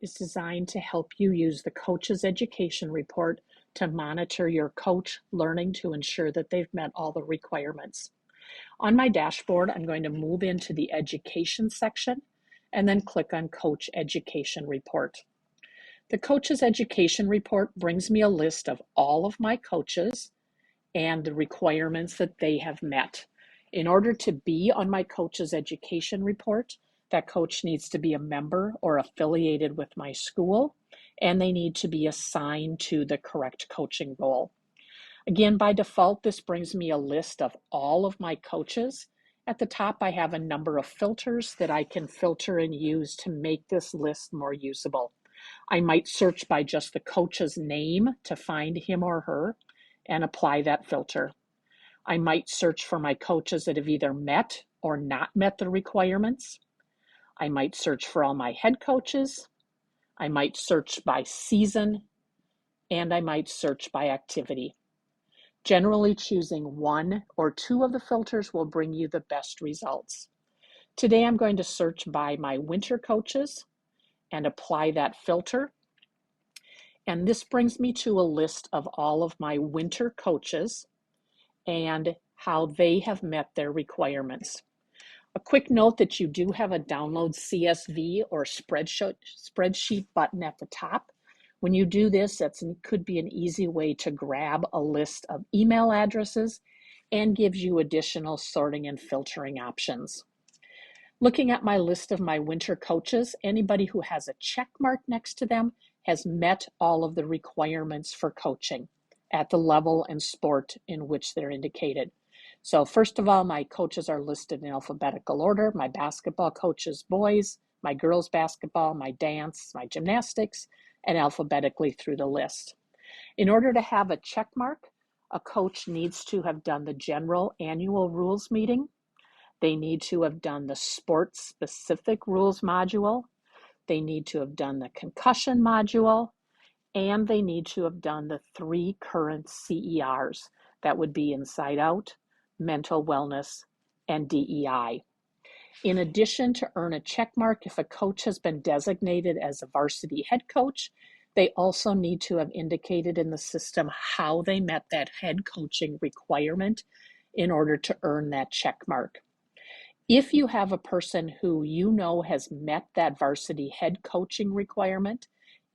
is designed to help you use the coach's education report to monitor your coach learning to ensure that they've met all the requirements. On my dashboard, I'm going to move into the education section and then click on Coach Education Report. The coach's education report brings me a list of all of my coaches and the requirements that they have met. In order to be on my coach's education report, that coach needs to be a member or affiliated with my school, and they need to be assigned to the correct coaching role. Again, by default, this brings me a list of all of my coaches. At the top, I have a number of filters that I can filter and use to make this list more usable. I might search by just the coach's name to find him or her and apply that filter. I might search for my coaches that have either met or not met the requirements. I might search for all my head coaches. I might search by season, and I might search by activity. Generally, choosing one or two of the filters will bring you the best results. Today, I'm going to search by my winter coaches and apply that filter. And this brings me to a list of all of my winter coaches and how they have met their requirements. A quick note that you do have a download CSV or spreadsheet button at the top. When you do this, that could be an easy way to grab a list of email addresses and gives you additional sorting and filtering options. Looking at my list of my winter coaches, anybody who has a check mark next to them has met all of the requirements for coaching at the level and sport in which they're indicated. So first of all, my coaches are listed in alphabetical order. My basketball coaches, boys, my girls basketball, my dance, my gymnastics, and alphabetically through the list. In order to have a check mark, a coach needs to have done the general annual rules meeting. They need to have done the sport-specific rules module. They need to have done the concussion module, and they need to have done the 3 current CERs. That would be Inside Out, Mental Wellness, and DEI. In addition, to earn a check mark, if a coach has been designated as a varsity head coach, they also need to have indicated in the system how they met that head coaching requirement in order to earn that check mark. If you have a person who you know has met that varsity head coaching requirement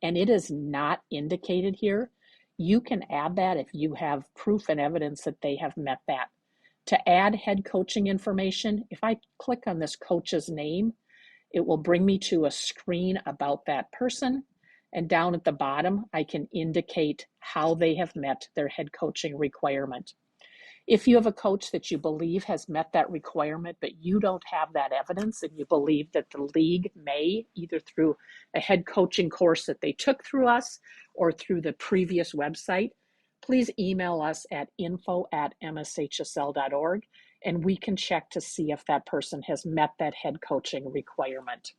and it is not indicated here, you can add that if you have proof and evidence that they have met that. To add head coaching information, if I click on this coach's name, it will bring me to a screen about that person. And down at the bottom, I can indicate how they have met their head coaching requirement. If you have a coach that you believe has met that requirement, but you don't have that evidence and you believe that the league may, either through a head coaching course that they took through us or through the previous website, please email us at info@mshsl.org and we can check to see if that person has met that head coaching requirement.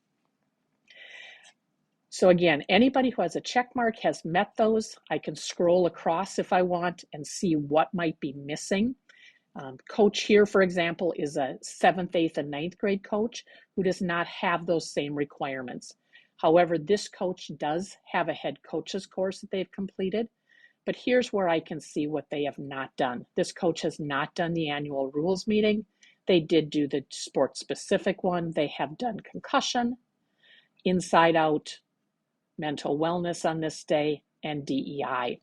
So again, anybody who has a check mark has met those. I can scroll across if I want and see what might be missing. Coach here, for example, is a 7th, 8th, and 9th grade coach who does not have those same requirements. However, this coach does have a head coach's course that they've completed, but here's where I can see what they have not done. This coach has not done the annual rules meeting. They did do the sport-specific one. They have done concussion, Inside Out, Mental Wellness on this day, and DEI.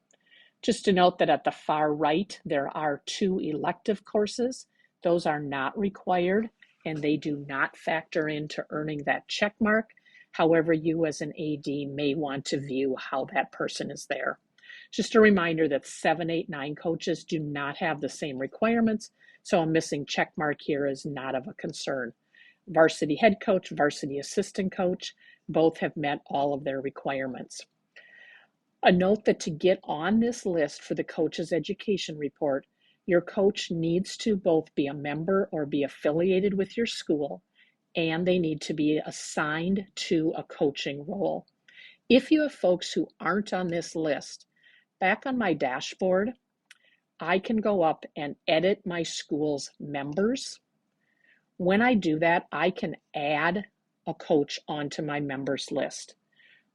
Just to note that at the far right, there are 2 elective courses. Those are not required and they do not factor into earning that check mark. However, you as an AD may want to view how that person is there. Just a reminder that 7, 8, 9 coaches do not have the same requirements, so a missing check mark here is not of a concern. Varsity head coach, varsity assistant coach, both have met all of their requirements. A note that to get on this list for the coach's education report, your coach needs to both be a member or be affiliated with your school, and they need to be assigned to a coaching role. If you have folks who aren't on this list, back on my dashboard, I can go up and edit my school's members. When I do that, I can add a coach onto my members list.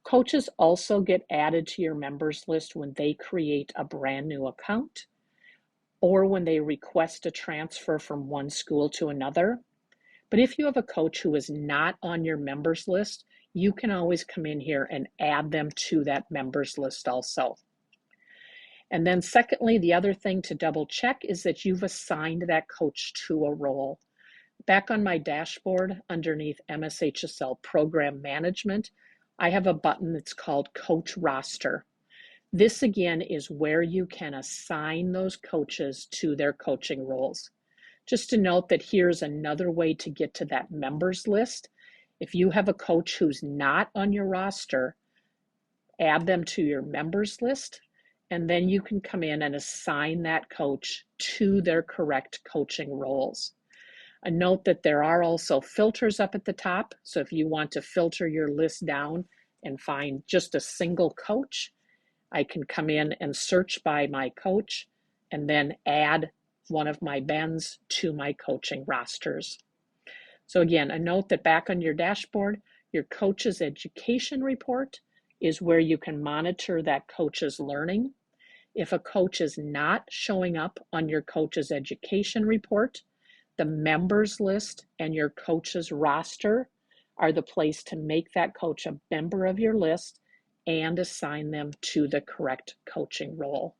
Coaches also get added to your members list when they create a brand new account or when they request a transfer from one school to another. But if you have a coach who is not on your members list, you can always come in here and add them to that members list also. And then secondly, the other thing to double check is that you've assigned that coach to a role. Back on my dashboard underneath MSHSL Program Management, I have a button that's called Coach Roster. This again is where you can assign those coaches to their coaching roles. Just to note that here's another way to get to that members list. If you have a coach who's not on your roster, add them to your members list, and then you can come in and assign that coach to their correct coaching roles. A note that there are also filters up at the top. So if you want to filter your list down and find just a single coach, I can come in and search by my coach and then add one of my BENs to my coaching rosters. So again, a note that back on your dashboard, your coach's education report is where you can monitor that coach's learning. If a coach is not showing up on your coach's education report, the members list and your coach's roster are the place to make that coach a member of your list and assign them to the correct coaching role.